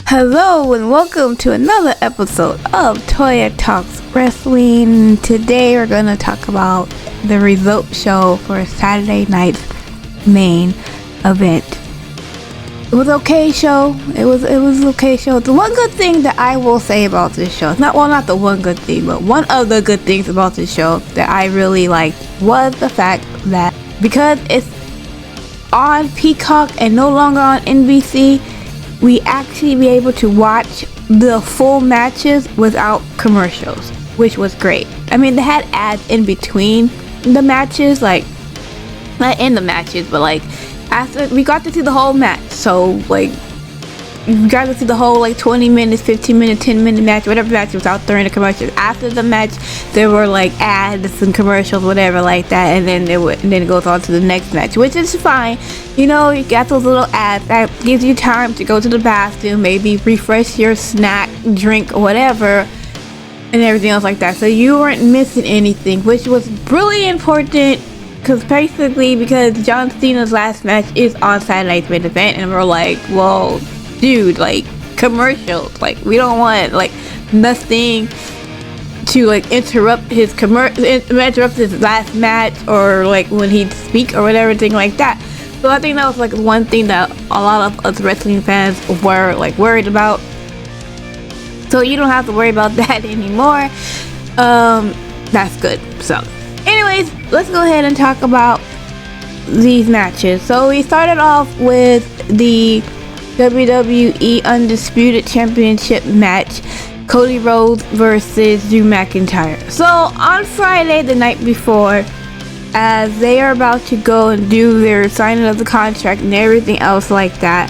Hello and welcome to another episode of Toya Talks Wrestling. Today we're going to talk about the result show for Saturday night's main event. It was okay show. It was okay show. The one good thing that I will say about this show, not the one good thing, but one of the good things about this show that I really liked was the fact that because it's on Peacock and no longer on NBC, we actually be able to watch the full matches without commercials, which was great. I mean, they had ads in between the matches, like not in the matches, but like after we got to see the whole match. So like we got to see the whole like 20 minutes, 15 minute, 10-minute match, whatever match was out there in the commercials. After the match, there were like ads and commercials, whatever like that, and then it goes on to the next match, which is fine. You know, you got those little ads that gives you time to go to the bathroom, maybe refresh your snack, drink, or whatever, and everything else like that. So you weren't missing anything, which was really important. Because John Cena's last match is on Saturday night's main event, and we're like, whoa, dude, like commercials, like we don't want like nothing to like interrupt his last match or like when he'd speak or whatever, thing like that. So I think that was like one thing that a lot of us wrestling fans were like worried about. So you don't have to worry about that anymore. That's good. So anyways, let's go ahead and talk about these matches. So we started off with the WWE Undisputed Championship match, Cody Rhodes versus Drew McIntyre. So on Friday, the night before, as they are about to go and do their signing of the contract and everything else like that,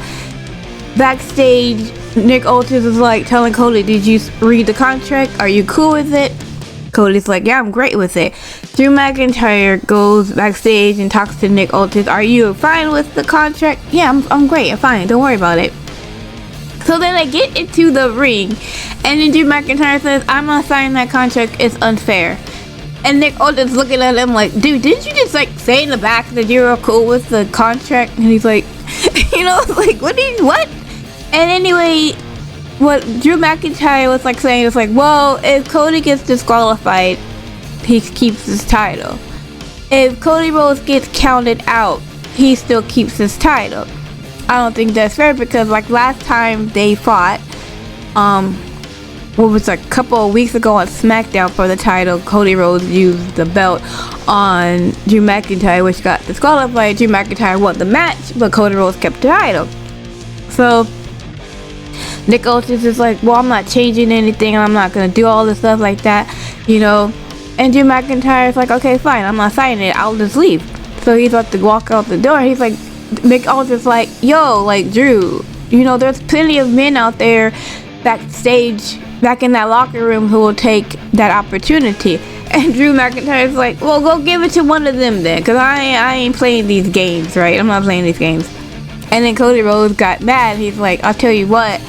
backstage, Nick Aldis is like telling Cody, did you read the contract? Are you cool with it? Cody's like, yeah, I'm great with it. Drew McIntyre goes backstage and talks to Nick Aldis. Are you fine with the contract? Yeah, I'm great. I'm fine. Don't worry about it. So then they get into the ring, and then Drew McIntyre says, I'm not signing that contract. It's unfair. And Nick Aldis looking at him like, dude, didn't you just like say in the back that you were cool with the contract? And he's like, you know, like, what? And anyway, what Drew McIntyre was like saying was like, well, if Cody gets disqualified, he keeps his title. If Cody Rhodes gets counted out, he still keeps his title. I don't think that's fair because like last time they fought, what was a couple of weeks ago on SmackDown for the title, Cody Rhodes used the belt on Drew McIntyre, which got disqualified. Drew McIntyre won the match, but Cody Rhodes kept the title. So Nick Aldis is like, well, I'm not changing anything, and I'm not gonna do all this stuff like that, you know. And Drew McIntyre is like, okay, fine, I'm not signing it, I'll just leave. So he's about to walk out the door. He's like, Nick Aldis is like, yo, like Drew, you know, there's plenty of men out there backstage, back in that locker room, who will take that opportunity. And Drew McIntyre is like, well, go give it to one of them then, because I ain't playing these games, right? I'm not playing these games. And then Cody Rhodes got mad. He's like, I'll tell you what,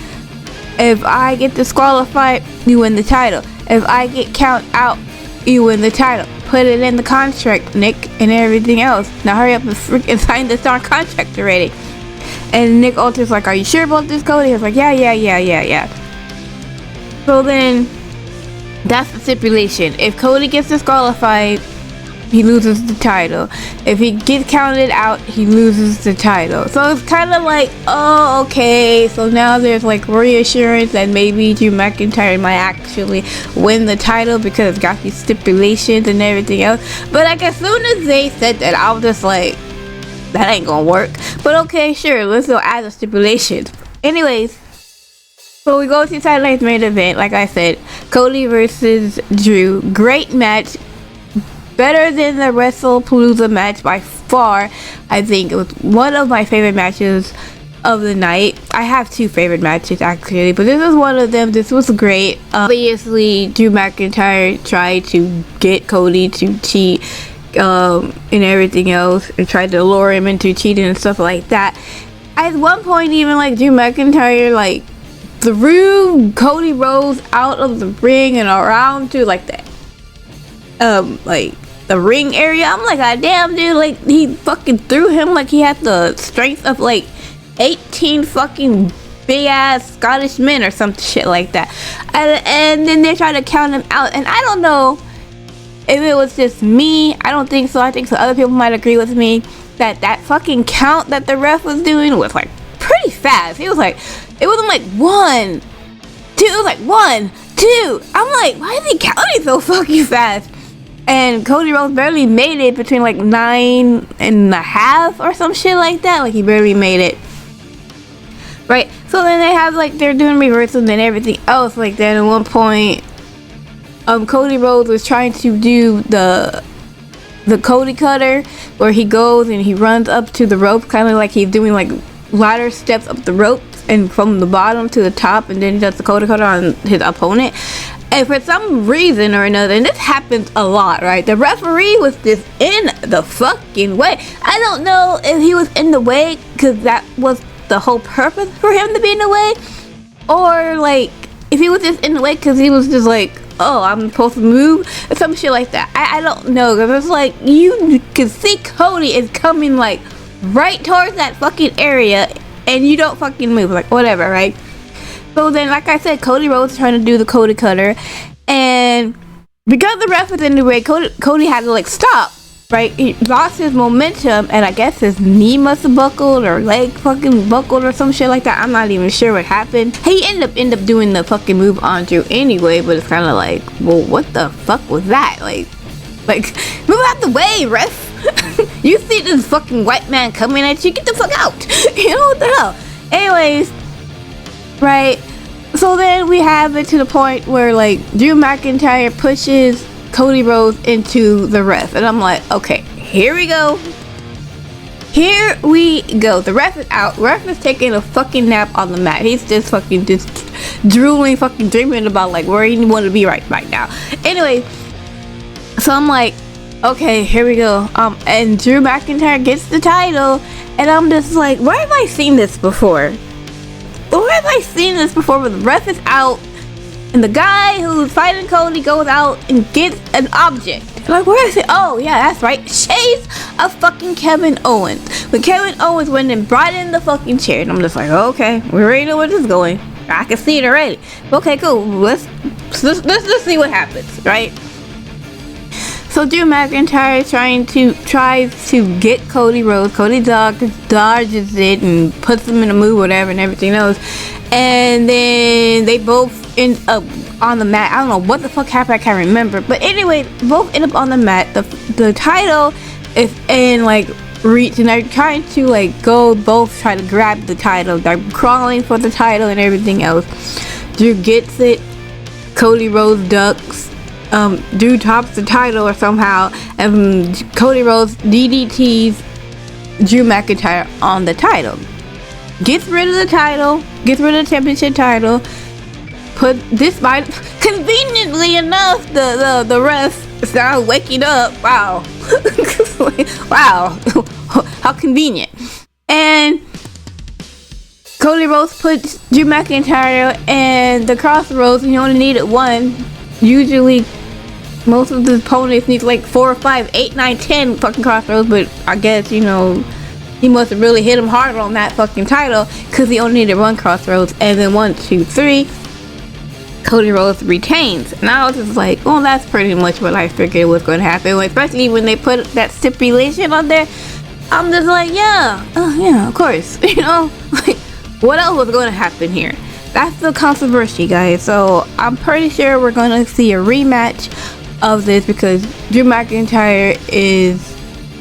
if I get disqualified, you win the title. If I get counted out, you win the title. Put it in the contract, Nick, and everything else. Now hurry up and freaking sign this darn contract already. And Nick Aldis is like, are you sure about this, Cody? He's like, yeah. So then, that's the stipulation. If Cody gets disqualified, he loses the title. If he gets counted out, he loses the title. So it's kind of like, oh, okay. So now there's like reassurance that maybe Drew McIntyre might actually win the title because it's got these stipulations and everything else. But like as soon as they said that, I was just like, that ain't gonna work. But okay, sure, let's go add the stipulations. Anyways, so we go to Saturday night's main event. Like I said, Cody versus Drew. Great match. Better than the WrestlePalooza match by far. I think it was one of my favorite matches of the night. I have two favorite matches actually, but this is one of them. This was great. Obviously, Drew McIntyre tried to get Cody to cheat and everything else, and tried to lure him into cheating and stuff like that. At one point, even like Drew McIntyre like threw Cody Rhodes out of the ring and around to like the ring area. I'm like, god damn, dude, like he fucking threw him like he had the strength of like 18 fucking big ass Scottish men or some shit like that. And then they try to count him out. And I don't know if it was just me. I don't think so. I think some other people might agree with me that fucking count that the ref was doing was like pretty fast. It was like, it wasn't like 1, 2. It was like 1, 2. I'm like, why is he counting so fucking fast? And Cody Rhodes barely made it between like 9.5 or some shit like that. Like he barely made it. Right? So then they have like, they're doing reversals and everything else like that. At one point, Cody Rhodes was trying to do the Cody cutter, where he goes and he runs up to the rope, kind of like he's doing like ladder steps up the ropes and from the bottom to the top, and then he does the Cody cutter on his opponent. And for some reason or another, and this happens a lot, right? The referee was just in the fucking way. I don't know if he was in the way because that was the whole purpose for him to be in the way, or like if he was just in the way because he was just like, oh, I'm supposed to move or some shit like that. I don't know, because it's like you can see Cody is coming like right towards that fucking area and you don't fucking move, like whatever, right? So then, like I said, Cody Rhodes trying to do the Cody cutter, and because the ref was in the way, Cody had to like stop, right? He lost his momentum, and I guess his knee must have buckled or leg fucking buckled or some shit like that. I'm not even sure what happened. He ended up doing the fucking move on Drew anyway, but it's kind of like, well, what the fuck was that? Like move out the way, ref. You see this fucking white man coming at you, get the fuck out. You know what the hell? Anyways, right, so then we have it to the point where like Drew McIntyre pushes Cody Rhodes into the ref, and I'm like, okay, here we go. The ref is out. Ref is taking a fucking nap on the mat. He's just drooling, fucking dreaming about like where he want to be right now. Anyway, so I'm like, okay, here we go. And Drew McIntyre gets the title, and I'm just like, where have I seen this before? Where have I seen this before? Where the ref is out, and the guy who's fighting Cody goes out and gets an object. Like, where is it? Oh, yeah, that's right. Shades of fucking Kevin Owens. When Kevin Owens went and brought in the fucking chair, and I'm just like, okay, we already know where this is going. I can see it already. Okay, cool. Let's see what happens, right? So Drew McIntyre tries to get Cody Rhodes. Cody dodges it and puts him in a move, whatever, and everything else. And then they both end up on the mat. I don't know what the fuck happened. I can't remember. But anyway, both end up on the mat. The title is in like reach, and they're trying to like go both try to grab the title. They're crawling for the title and everything else. Drew gets it. Cody Rhodes ducks. Drew tops the title or somehow, and Cody Rhodes DDTs Drew McIntyre on the title. Gets rid of the title, gets rid of the championship title. Conveniently enough, the ref is now waking up. Wow. Wow. How convenient. And Cody Rhodes puts Drew McIntyre and the crossroads, and you only needed one. Usually most of the opponents need like 4 or 5, 8, 9, 10 fucking crossroads, but I guess, you know, he must have really hit him hard on that fucking title because he only needed one crossroads. And then 1, 2, 3, Cody Rhodes retains. And I was just like, well, that's pretty much what I figured was going to happen, especially when they put that stipulation on there. I'm just like, yeah, of course. You know, like, what else was going to happen here? That's the controversy, guys. So I'm pretty sure we're going to see a rematch of this because Drew McIntyre is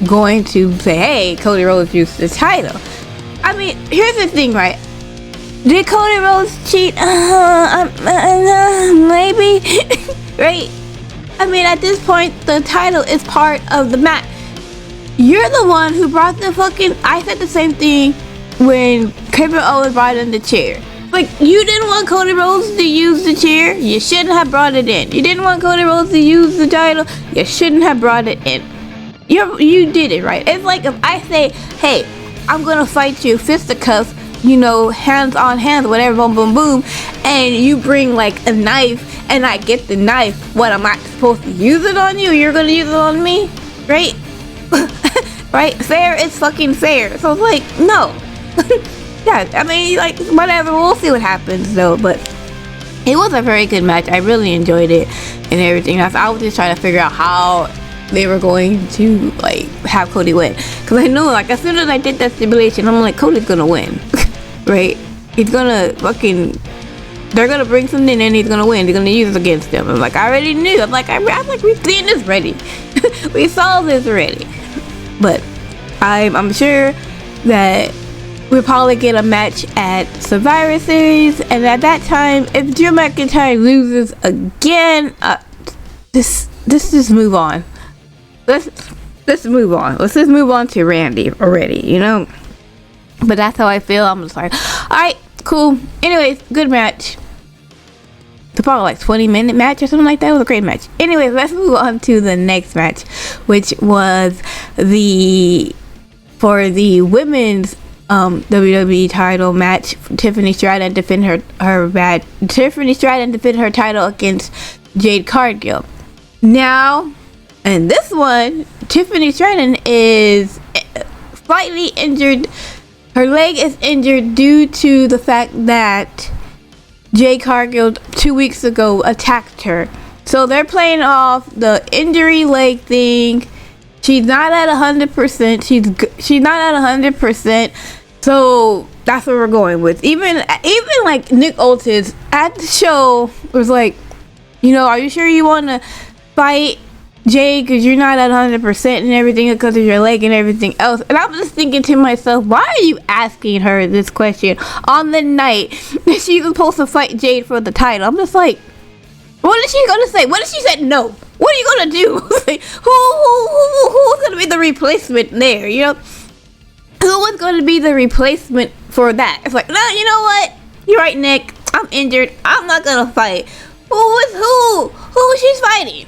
going to say, hey, Cody Rhodes used the title. I mean, here's the thing, right? Did Cody Rhodes cheat? Maybe. Right? I mean, at this point, the title is part of the match. You're the one who brought the fucking... I said the same thing when Kevin Owens brought in the chair. Like, you didn't want Cody Rhodes to use the chair, you shouldn't have brought it in. You didn't want Cody Rhodes to use the title, you shouldn't have brought it in. You did it, right? It's like if I say, hey, I'm gonna fight you, fisticuffs, you know, hands on hands, whatever, boom, boom, boom, and you bring like a knife, and I get the knife, what, am I supposed to use it on you? You're gonna use it on me? Right? Right? Fair is fucking fair. So it's like, no. yeah, I mean, like, whatever, we'll see what happens though. But it was a very good match. I really enjoyed it and everything else. I was just trying to figure out how they were going to like have Cody win, because I knew, like, as soon as I did that stipulation, I'm like, Cody's gonna win. Right? He's gonna fucking, they're gonna bring something in, he's gonna win, they're gonna use it against him. I'm like, I already knew. I'm like, we've seen this already. We saw this already. But I'm sure that we'll probably get a match at Survivor Series, and at that time, if Drew McIntyre loses again, just move on. Let's move on. Let's just move on to Randy already, you know? But that's how I feel. I'm just like, alright, cool. Anyways, good match. It's probably like 20-minute match or something like that. It was a great match. Anyways, let's move on to the next match, which was for the women's WWE title match. Tiffany Stratton defended her title against Jade Cargill. Now, in this one, Tiffany Stratton is slightly injured. Her leg is injured due to the fact that Jade Cargill 2 weeks ago attacked her. So they're playing off the injury leg thing. She's not at 100%. She's not at 100%. So that's what we're going with. Even like Nick Aldis at the show was like, you know, are you sure you want to fight Jade, because you're not at 100% and everything because of your leg and everything else? And I'm just thinking to myself, why are you asking her this question on the night that she's supposed to fight Jade for the title? I'm just like, what is she gonna say? What if she said no? What are you gonna do? Like, who's gonna be the replacement there? You know, who was gonna be the replacement for that? It's like, no, you know what? You're right, Nick. I'm injured. I'm not gonna fight. Who she's fighting?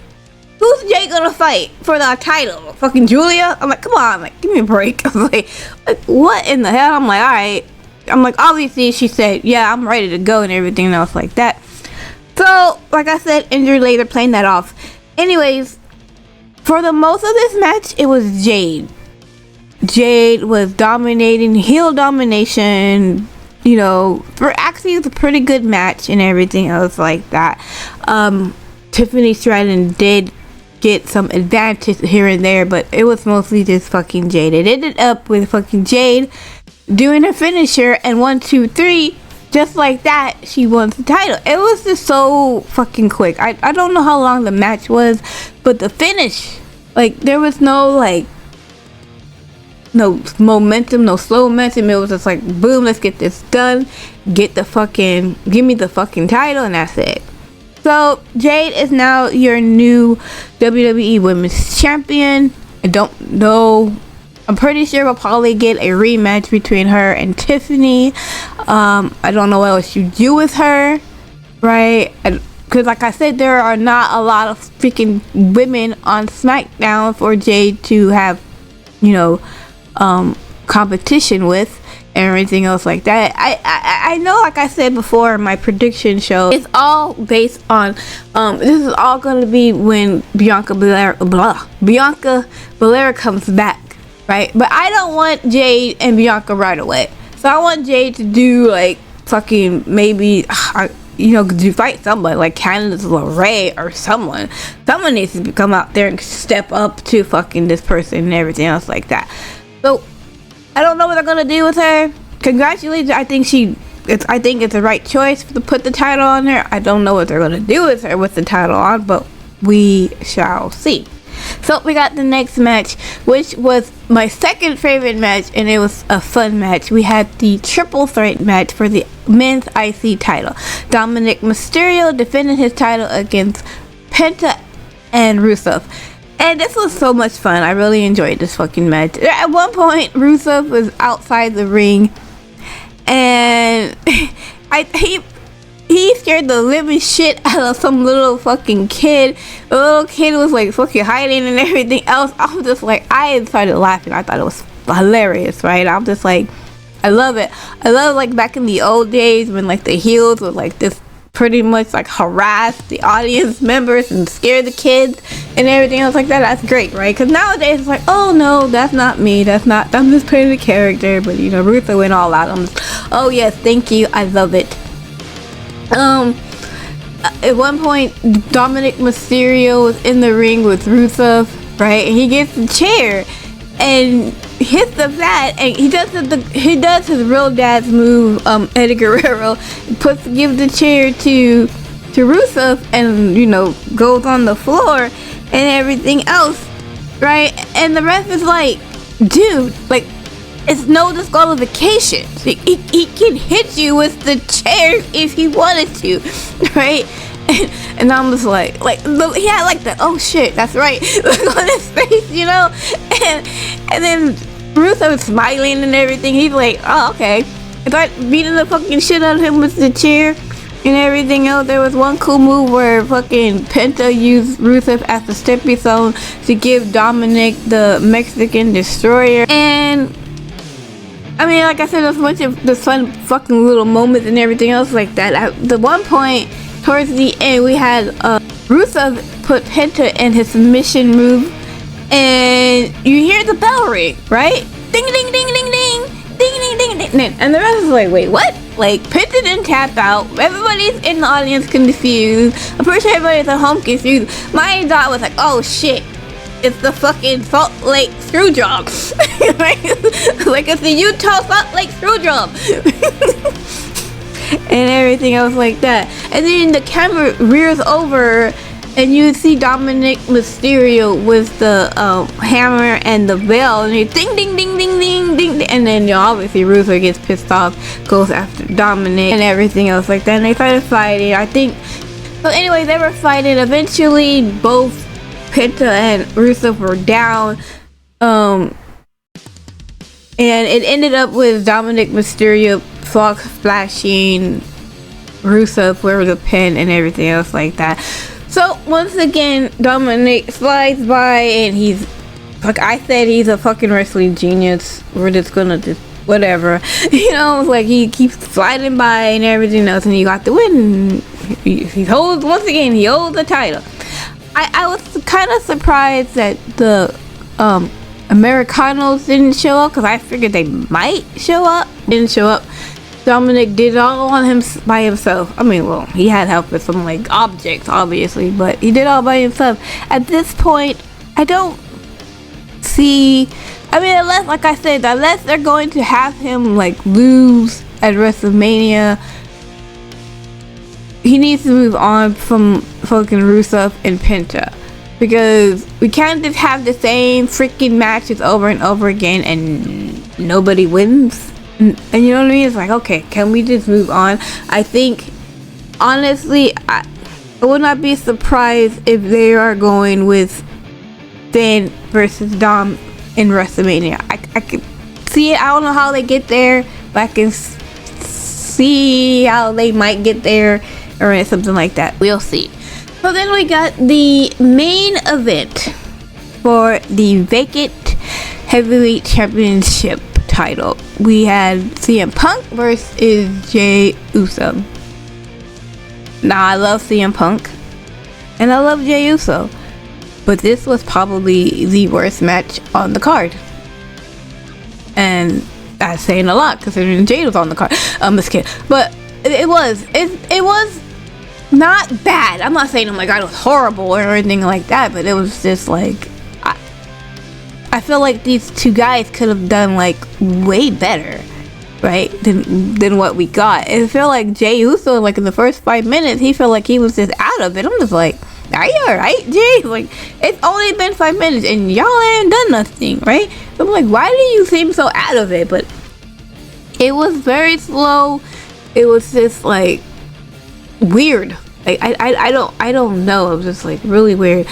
Who's Jay gonna fight for the title? Fucking Julia? I'm like, come on, like, give me a break. I'm like, what in the hell? I'm like, alright. I'm like, obviously she said, yeah, I'm ready to go and everything else like that. So, like I said, injured leg, they're playing that off. Anyways, for the most of this match, it was Jade. Jade was dominating, heel domination. You know, actually it was a pretty good match and everything else like that. Tiffany Stratton did get some advantage here and there, but it was mostly just fucking Jade. It ended up with fucking Jade doing her finisher, and 1, 2, 3, just like that, she won the title. It was just so fucking quick. I don't know how long the match was, but the finish, like, there was no like no momentum, no slow momentum. It was just like, boom, let's get this done. Give me the fucking title, and that's it. So Jade is now your new WWE Women's Champion. I don't know. I'm pretty sure we'll probably get a rematch between her and Tiffany. I don't know what else you do with her, right? Because like I said, there are not a lot of freaking women on SmackDown for Jade to have, you know, competition with and everything else like that. I know, like I said before in my prediction show, it's all based on this is all going to be when Bianca Belair comes back, right? But I don't want Jade and Bianca right away. So I want Jade to do like fucking maybe you know, to fight somebody like Candice LeRae or someone needs to come out there and step up to fucking this person and everything else like that. So I don't know what they're gonna do with her. Congratulations. I think it's the right choice to put the title on her. I don't know what they're gonna do with her with the title on, but we shall see. So we got the next match, which was my second favorite match, and it was a fun match. We had the triple threat match for the men's IC title. Dominic Mysterio defended his title against Penta and Rusev. And this was so much fun. I really enjoyed this fucking match. At one point, Rusev was outside the ring, and he scared the living shit out of some little fucking kid. The little kid was like fucking hiding and everything else. I was just like, I started laughing. I thought it was hilarious, right? I'm just like, I love it. I love like back in the old days when like the heels were like this pretty much like harass the audience members and scare the kids and everything else like that, that's great, right? Because nowadays it's like, oh no, that's not me, I'm just playing the character. But you know, Rusev went all out. I'm just, oh yes, thank you, I love it. At one point, Dominic Mysterio was in the ring with Rusev, right? And he gets the chair and hits the bat, and he does his real dad's move, Eddie Guerrero, gives the chair to Rusev, and you know, goes on the floor and everything else, right? And the ref is like, dude, like, it's no disqualification. He can hit you with the chair if he wanted to, right? And I'm just like he had like the, oh shit, that's right, look on his face, you know? And then Rusev was smiling and everything. He's like, oh, okay. If I beating the fucking shit out of him with the chair and everything else. There was one cool move where fucking Penta used Rusev as a stepping stone to give Dominic the Mexican Destroyer. And I mean, like I said, there's a bunch of the fun fucking little moments and everything else like that. At the one point towards the end, we had Rusev put Penta in his submission move, and you hear the bell ring, right? Ding ding ding ding ding, ding ding ding ding, and the rest is like, wait, what? Like, Penta didn't tap out. Everybody's in the audience confused. I'm pretty sure everybody's at home confused. My thought was like, oh shit, it's the fucking Salt Lake screw job. Like it's the Utah Salt Lake screw job. And everything else like that. And then the camera rears over and you see Dominic Mysterio with the hammer and the bell, and you ding ding ding ding ding ding, and then, you know, obviously Rusev gets pissed off, goes after Dominic and everything else like that, and they started fighting, I think. So anyway, they were fighting. Eventually both Penta and Rusev were down, and it ended up with Dominic Mysterio frog splashing Rusev with the pin and everything else like that. So once again, Dominic slides by, and he's, like I said, he's a fucking wrestling genius. We're just gonna just whatever, you know, like he keeps sliding by and everything else, and he got the win. He holds, once again, he holds the title. I was kind of surprised that the Americanos didn't show up, because I figured they might show up. Didn't show up. Dominic did it all on him by himself. I mean, well, he had help with some like objects, obviously, but he did all by himself. At this point, I don't see. I mean, unless, like I said, unless they're going to have him like lose at WrestleMania, he needs to move on from fucking Rusev and Penta, because we can't just have the same freaking matches over and over again and nobody wins. And you know what I mean? It's like, okay, can we just move on? I think, honestly, I would not be surprised if they are going with Finn versus Dom in WrestleMania. I can see it. I don't know how they get there, but I can see how they might get there, or something like that. We'll see. So then we got the main event for the vacant heavyweight championship title. We had CM Punk versus Jey Uso. Now, I love CM Punk and I love Jey Uso, but this was probably the worst match on the card, and that's saying a lot considering Jey was on the card. I'm just kidding, but it was not bad. I'm not saying, oh my god, it was horrible or anything like that, but it was just like, I feel like these two guys could have done like way better, right, than what we got. And I feel like Jey Uso, like in the first 5 minutes, he felt like he was just out of it. I'm just like, are you alright, Jey? Like, it's only been 5 minutes and y'all ain't done nothing, right? So I'm like, why do you seem so out of it? But it was very slow. It was just like weird. Like I don't know. It was just like really weird.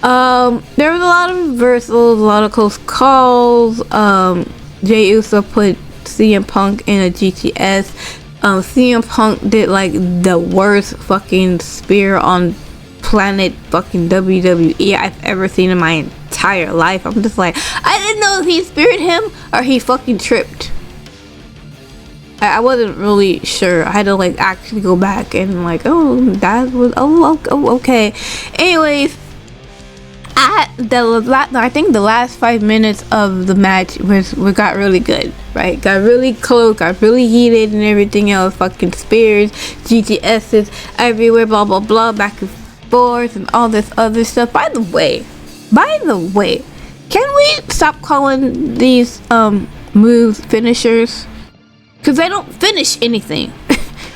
There was a lot of reversals, a lot of close calls. Jey Uso put CM Punk in a GTS. CM Punk did like the worst fucking spear on planet fucking WWE I've ever seen in my entire life. I'm just like, I didn't know if he speared him or he fucking tripped. I wasn't really sure. I had to like actually go back and like, oh, that was okay. Anyways, I think the last 5 minutes of the match got really good, right? Got really close, got really heated, and everything else. Fucking spears, GTSs everywhere, blah blah blah, back and forth, and all this other stuff. By the way, can we stop calling these moves finishers? Because they don't finish anything.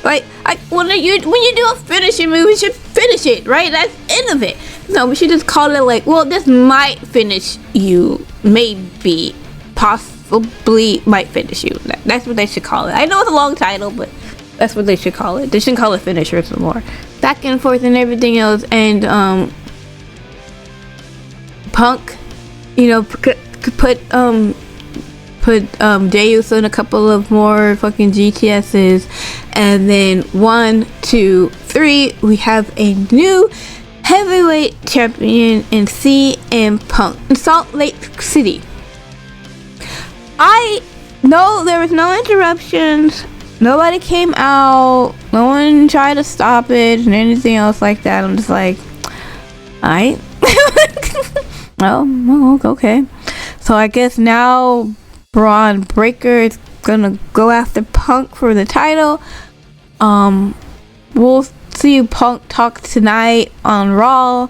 Like, when you do a finishing move, you should finish it, right? That's the end of it. No, we should just call it like, well, this might finish you. Maybe, possibly might finish you. That's what they should call it. I know it's a long title, but that's what they should call it. They shouldn't call it finishers anymore. Back and forth and everything else. And Punk, you know, put Jey Uso in a couple of more fucking GTSs, and then 1, 2, 3, we have a new heavyweight champion in CM Punk in Salt Lake City. I know there was no interruptions, nobody came out, no one tried to stop it and anything else like that. I'm just like, alright. Oh, okay. So I guess now Braun Breaker is gonna go after Punk for the title. We'll see Punk talk tonight on Raw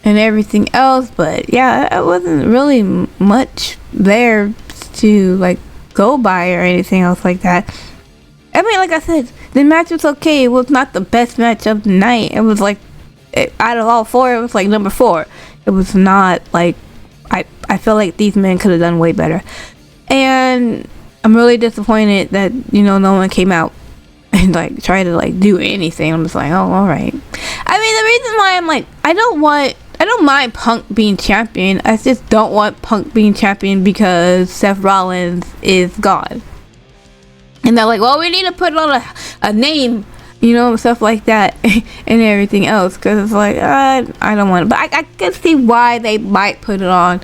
and everything else, but yeah, it wasn't really much there to like go by or anything else like that. I mean, like I said, the match was okay. It was not the best match of the night. It was like, out of all 4, it was like number 4. It was not like, I feel like these men could have done way better. And I'm really disappointed that, you know, no one came out and like tried to like do anything. I'm just like, oh, all right. I mean, the reason why I'm like, I don't mind Punk being champion. I just don't want Punk being champion because Seth Rollins is gone. And they're like, well, we need to put on a name, you know, stuff like that and everything else. Because it's like, I don't want it. But I can see why they might put it on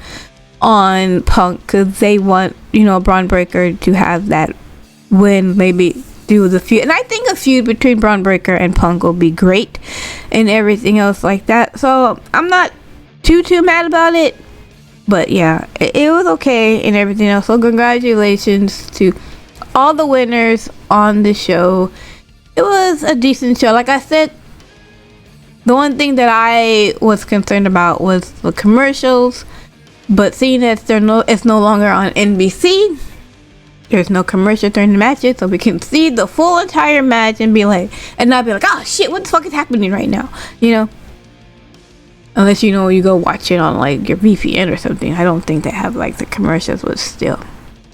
Punk, because they want, you know, Braun Breaker to have that win, maybe do the feud. And I think a feud between Braun Breaker and Punk will be great and everything else like that. So I'm not too mad about it. But yeah, it was okay and everything else. So congratulations to all the winners on the show. It was a decent show. Like I said, the one thing that I was concerned about was the commercials. But seeing as it's no longer on NBC, there's no commercial during the matches, so we can see the full entire match and not be like, oh shit, what the fuck is happening right now? You know? Unless, you know, you go watch it on like your VPN or something. I don't think they have like the commercials, but still.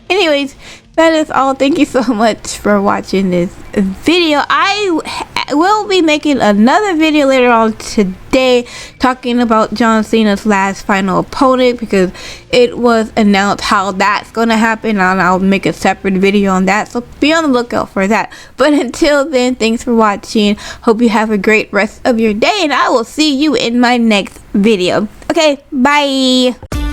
Anyways, that is all. Thank you so much for watching this video. I will be making another video later on today talking about John Cena's last final opponent, because it was announced how that's going to happen, and I'll make a separate video on that, so be on the lookout for that. But until then, thanks for watching. Hope you have a great rest of your day, and I will see you in my next video. Okay, bye.